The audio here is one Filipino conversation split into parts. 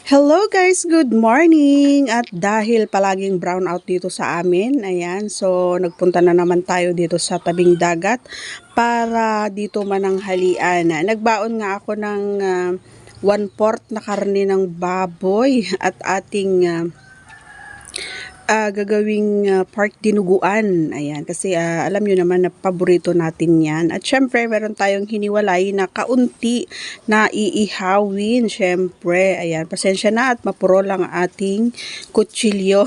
Hello guys, good morning! At dahil palaging brown out dito sa amin, ayan, so nagpunta na naman tayo dito sa tabing dagat para dito mananghalian. Nagbaon nga ako ng 1/4 na karne ng baboy at ating gagawing pork dinuguan. Ayan, kasi alam nyo naman na paborito natin yan. At syempre, meron tayong hiniwalay na kaunti na iihawin. Syempre, ayan, pasensya na at mapuro lang ating kutsilyo.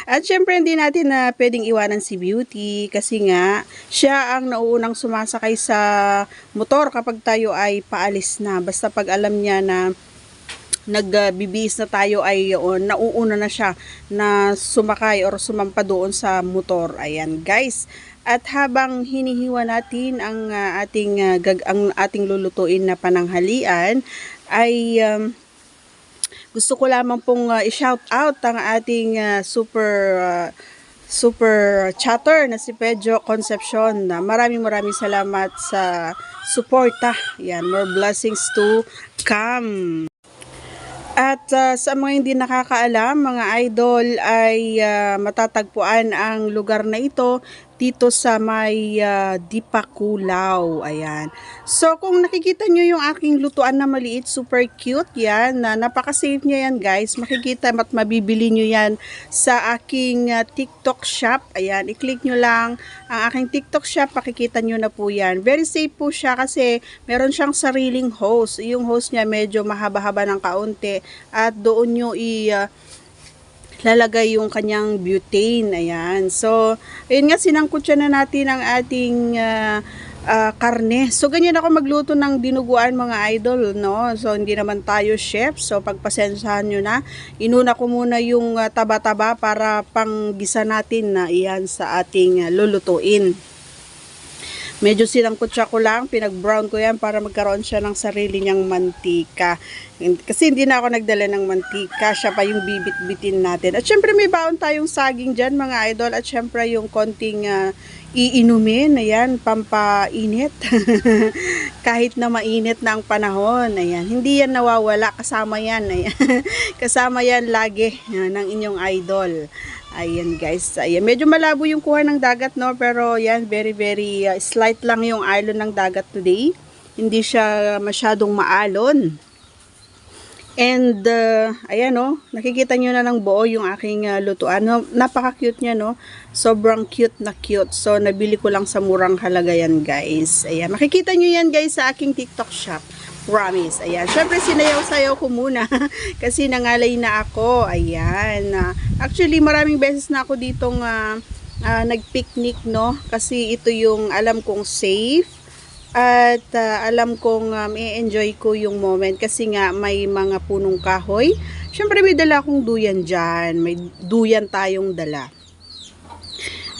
At syempre, hindi natin na pwedeng iwanan si Beauty kasi nga, siya ang nauunang sumasakay sa motor kapag tayo ay paalis na. Basta pag alam niya na nagbibihis na tayo ay nauuna na siya na sumakay or sumampa doon sa motor. Ayan guys. At habang hinihiwa natin ang ating lulutuin na pananghalian ay gusto ko lamang pong i-shout out ang ating super chatter na si Pedro Concepcion. Maraming salamat sa suporta. Yan, more blessings to come. At sa mga hindi nakakaalam, mga idol, ay matatagpuan ang lugar na ito dito sa may Dipakulaw. Ayan. So, kung nakikita nyo yung aking lutuan na maliit, super cute yan. Napaka-safe nyo yan, guys. Makikita at mabibili nyo yan sa aking TikTok shop. Ayan, i-click nyo lang ang aking TikTok shop. Makikita nyo na po yan. Very safe po siya kasi meron siyang sariling host. Yung host niya medyo mahaba-haba ng kaunti. At doon nyo lalagay yung kanyang butane. Ayan. So, ayun nga, sinangkot siya na natin ang ating karne. So, ganyan ako magluto ng dinuguan, mga idol, no? So, hindi naman tayo chef. So, pagpasensyahan nyo na. Inuna ko muna yung taba-taba para panggisa natin na iyan sa ating lulutuin. Medyo sinangkot siya ko lang, pinag-brown ko yan para magkaroon siya ng sarili niyang mantika. Kasi hindi na ako nagdala ng mantika, siya pa yung bibit-bitin natin. At syempre may baon tayong saging dyan, mga idol. At syempre yung konting iinumin, ayan, pampainit. Kahit na mainit na ang panahon, ayan. Hindi yan nawawala, kasama yan. Ayan. Kasama yan lagi ng inyong idol. Ayan guys, ayan. Medyo malabo yung kuha ng dagat, no? Pero yan, very slight lang yung alon ng dagat today. Hindi siya masyadong maalon. And ayan, no? Nakikita nyo na ng buo yung aking lutuan. No? Napaka-cute niya, no? Sobrang cute na cute. So, nabili ko lang sa murang halaga yan, guys. Ayan, makikita nyo yan, guys, sa aking TikTok shop. Promise. Ayan. Syempre, sinayaw-sayaw ko muna. Kasi nangalay na ako. Ayan. Actually, maraming beses na ako ditong nag-picnic, no? Kasi ito yung alam kong safe. At alam kong i-enjoy ko yung moment. Kasi nga, may mga punong kahoy. Syempre, may dala akong duyan dyan. May duyan tayong dala.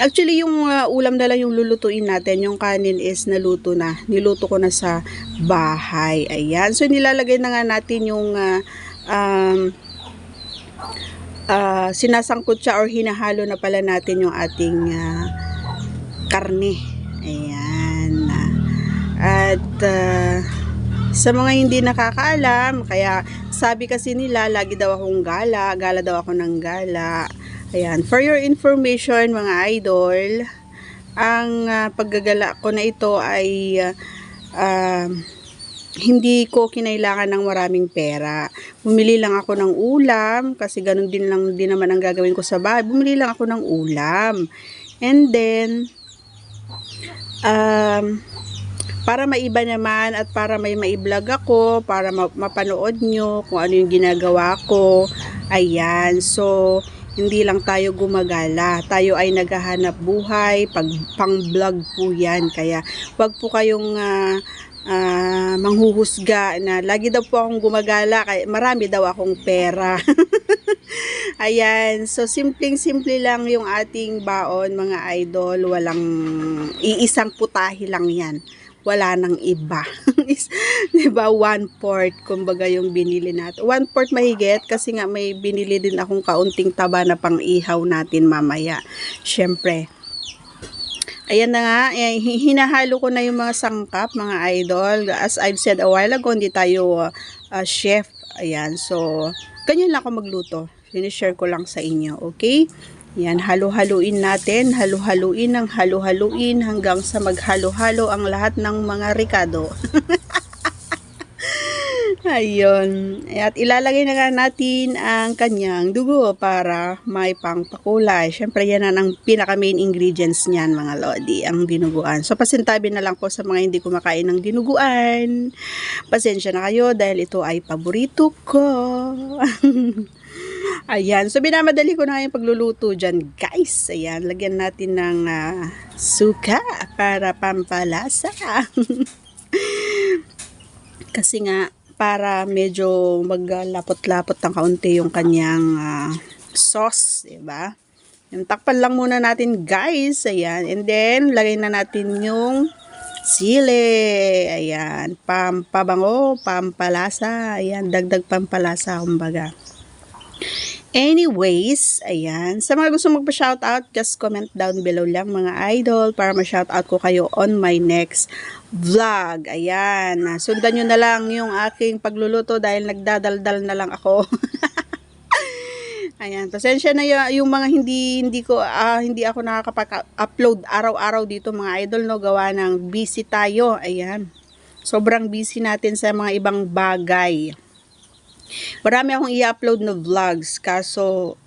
Actually, yung ulam na lang yung lulutuin natin. Yung kanin is naluto na. Niluto ko na sa bahay. Ayan. So, nilalagay na nga natin yung sinasangkot siya or hinahalo na pala natin yung ating karne. Ayan. At sa mga hindi nakakaalam, kaya sabi kasi nila, lagi daw akong gala. Gala daw ako ng gala. Ayan, for your information mga idol, ang paggagala ko na ito ay hindi ko kinailangan ng maraming pera. Bumili lang ako ng ulam, kasi ganun din naman ang gagawin ko sa bahay. Bumili lang ako ng ulam. And then, para maiba naman at para may maiblog ako, para mapanood nyo kung ano yung ginagawa ko. Ayan, so hindi lang tayo gumagala. Tayo ay naghahanap buhay. Pang-vlog po yan. Kaya wag po kayong manghuhusga na lagi daw po akong gumagala. Kaya marami daw akong pera. Ayan. So, simpleng-simple lang yung ating baon, mga idol. Walang iisang putahe lang yan. Wala nang iba. Diba? 1/4 kumbaga yung binili natin. 1/4 mahigit kasi nga may binili din akong kaunting taba na pang ihaw natin mamaya. Syempre. Ayan na nga, hinahalo ko na yung mga sangkap, mga idol. As I've said a while ago, hindi tayo chef. Ayan, so, ganyan lang ako magluto. Sinishare ko lang sa inyo, okay? Yan, halo-haluin natin. Halo-haluin ng halo-haluin hanggang sa maghalo-halo ang lahat ng mga ricado. Ayun. At ilalagay na nga natin ang kanyang dugo para may pangpakulay. Siyempre, yan ang pinaka main ingredients niyan, mga lodi, ang dinuguan. So, pasintabi na lang po sa mga hindi kumakain ng dinuguan. Pasensya na kayo dahil ito ay paborito ko. Ayan. So, binamadali ko na yung pagluluto dyan, guys. Ayan. Lagyan natin ng suka para pampalasa. Kasi nga, para medyo maglapot-lapot ng kaunti yung kanyang sauce, diba? Yung takpan lang muna natin, guys. Ayan. And then, lagay na natin yung sili. Ayan. Pampabango, pampalasa. Ayan. Dagdag pampalasa, kumbaga. Anyways, ayan. Sa mga gusto magpa-shoutout, just comment down below lang, mga idol, para ma-shoutout ko kayo on my next vlog. Ayan. Sundan nyo na lang yung aking pagluluto dahil nagdadaldal na lang ako. Ayan. Pasensya na yung mga hindi ako nakakapag-upload araw-araw dito, mga idol, no, gawa ng busy tayo. Ayan. Sobrang busy natin sa mga ibang bagay. Marami akong i-upload na vlogs, kaso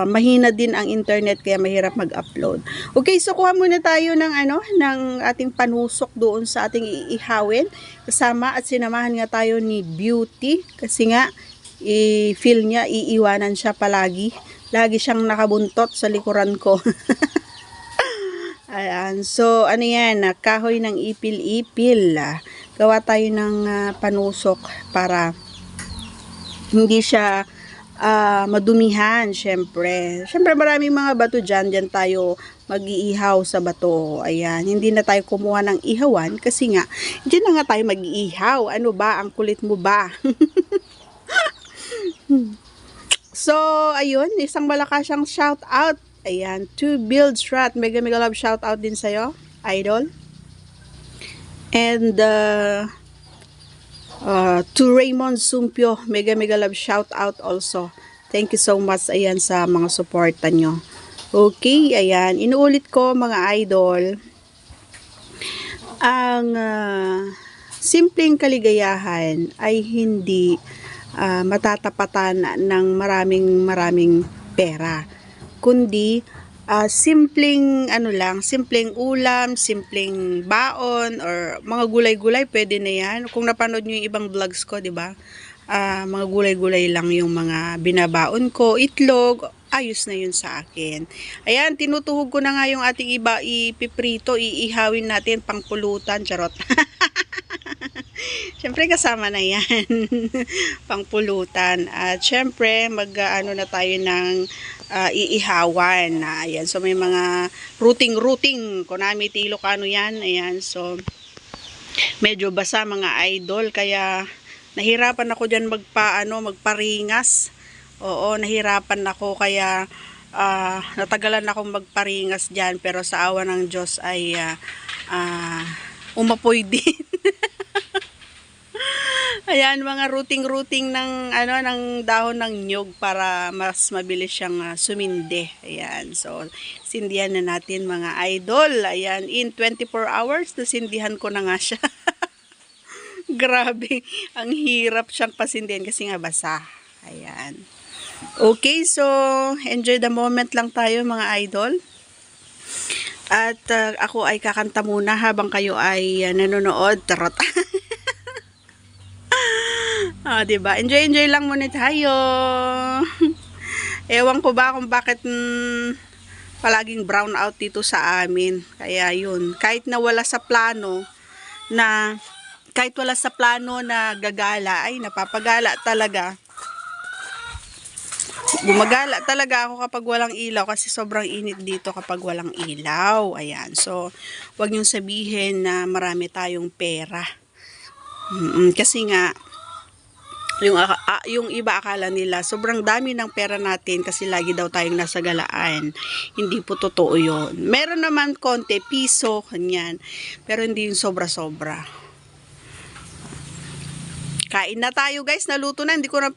mahina din ang internet kaya mahirap mag-upload. Okay, so kuha muna tayo ng ng ating panusok doon sa ating iihawin. Kasama at sinamahan nga tayo ni Beauty kasi nga i-feel niya iiwanan siya palagi. Lagi siyang nakabuntot sa likuran ko. Ayan, so ano yan, kahoy ng ipil-ipil. Gawa tayo ng panusok para hindi siya madumihan, syempre. Syempre maraming mga bato dyan tayo mag-iihaw sa bato. Ayan, hindi na tayo kumuha ng ihawan kasi nga, dyan na nga tayo mag-iihaw. Ano ba, ang kulit mo ba? So, ayun, isang malakasyang shout out. Ayan, to Build Strat. Mega love shout out din sa'yo, idol. And, to Raymond Sumpio, mega love shout out also. Thank you so much, ayan, sa mga suporta nyo. Okay, ayan, inuulit ko, mga idol, ang simpleng kaligayahan ay hindi matatapatan ng maraming pera, kundi simpleng simpleng ulam, simpleng baon, or mga gulay-gulay, pwede na yan. Kung napanood nyo yung ibang vlogs ko, di ba? Mga gulay-gulay lang yung mga binabaon ko, itlog, ayos na yun sa akin. Ayan, tinutuhog ko na nga yung ating iba, ipiprito, iihawin natin, pangpulutan, charot. Siyempre kasama na yan, pangpulutan. At siyempre, na tayo ng iihawan. Ayan, so may mga routing, Konami ti Ilocano yan. Ayan, so medyo basa, mga idol, kaya nahirapan ako dyan magparingas. Oo, nahirapan ako, kaya natagalan akong magparingas dyan, pero sa awa ng Diyos ay umapoy din. Ayan, mga routing ng ng dahon ng nyog para mas mabilis siyang suminde. Ayan, so sindihan na natin, mga idol. Ayan, in 24 hours nasindihan ko na nga siya. Grabe, ang hirap siyang pasindihan kasi nga basa. Ayan. Okay, so enjoy the moment lang tayo, mga idol. At ako ay kakanta muna habang kayo ay nanonood. Tarot. Diba? Enjoy lang muna tayo. Ewan ko ba kung bakit palaging brown out dito sa amin. Kaya yun, kahit wala sa plano na gagala, ay napapagala talaga. Gumagala talaga ako kapag walang ilaw kasi sobrang init dito kapag walang ilaw. Ayan, so wag niyong sabihin na marami tayong pera. Kasi nga yung iba akala nila sobrang dami ng pera natin kasi lagi daw tayong nasa galaan. Hindi po totoo yun. Meron naman konti, piso, kanyan, pero hindi yung sobra-sobra. kain na tayo guys, naluto na. Hindi ko na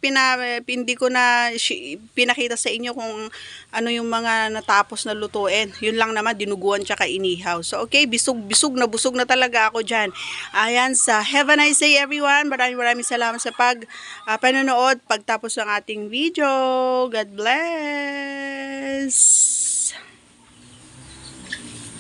pinakita sa inyo kung ano yung mga natapos na lutuin. Yun lang naman, dinuguan tsaka inihaw. So okay, busog na talaga ako dyan. Ayan, have a nice day everyone. Maraming salamat sa panonood pagtapos ng ating video. God bless.